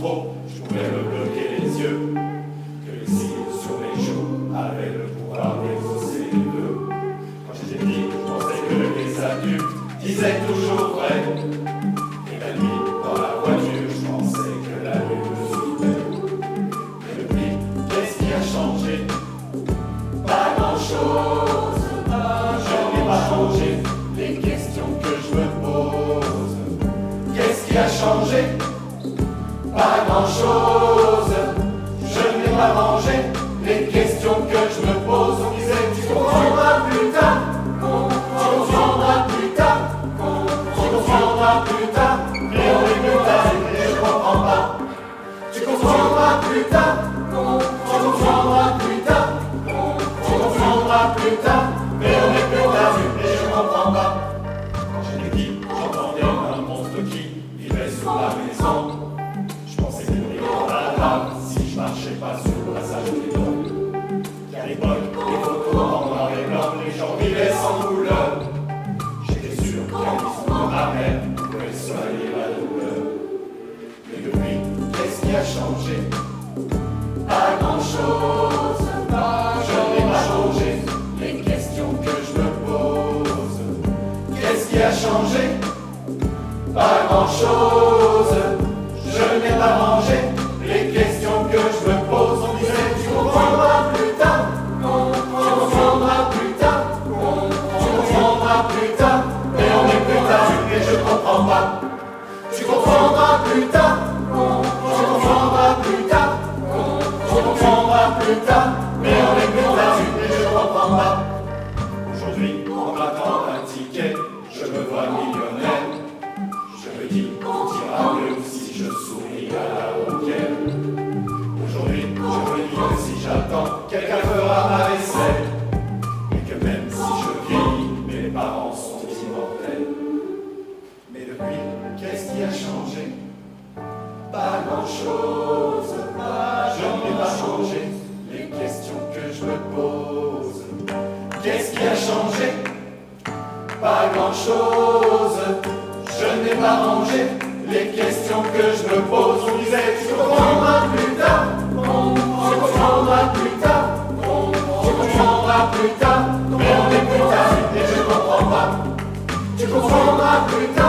trop, je pouvais me bloquer les yeux. Que les cils sur mes joues avaient le pouvoir d'exaucer les vœux. Quand j'étais petit, je pensais que les adultes disaient toujours vrai. Et la nuit, dans la voiture, je pensais que la lune me suivait. Et depuis, qu'est-ce qui a changé? Pas grand-chose. Je n'ai pas changé les questions que je me pose. Qu'est-ce qui a changé? Pas grand-chose. Je n'ai pas mangé les questions que je me pose. On disait tu comprendras plus tard. Tu comprendras plus tard. Tu comprendras plus tard. Mais on est plus tard et je comprends pas. Tu comprendras plus tard. Tu comprendras plus tard. Tu comprendras plus tard. Mais on est plus tard et je comprends pas. Quand j'étais petit, j'entendais un monstre qui vivait sous la maison. Je pensais qu'il y dans la lave si je marchais pas sur le passage des doigts. Qu'à l'époque, les photos en noir et blanc, les gens vivaient sans couleur. J'étais sûr qu'un bisou de ma mère pouvait soigner la douleur. Mais depuis, qu'est-ce qui a changé? Pas grand-chose. Je n'ai pas changé les questions que je me pose. Qu'est-ce qui a changé? Pas grand-chose. Je n'ai pas mangé les questions que je me pose. On disait tu comprendras plus tard. Tu comprendras plus tard. Tu comprendras plus tard. Mais on est plus tard et je comprends pas. Tu comprendras plus tard. Tu comprendras plus tard. Tu comprendras plus tard. Mais on est plus tard et je comprends pas. Aujourd'hui, en grattant un ticket, je me vois millionnaire. Je me dis tout ira mieux si je souris à la ronquière. Aujourd'hui, je me dis que si j'attends, quelqu'un fera ma vaisselle. Et que même si je vieillis, mes parents sont immortels. Mais depuis, qu'est-ce qui a changé? Pas grand-chose. Je n'ai pas changé les questions que je me pose. Qu'est-ce qui a changé? Pas grand-chose. Je n'ai pas mangé les questions que je me pose. On disait tu comprendras plus tard. Tu comprendras plus tard. Tu comprendras plus tard. Mais on est plus tard et je comprends pas. Tu comprendras plus tard.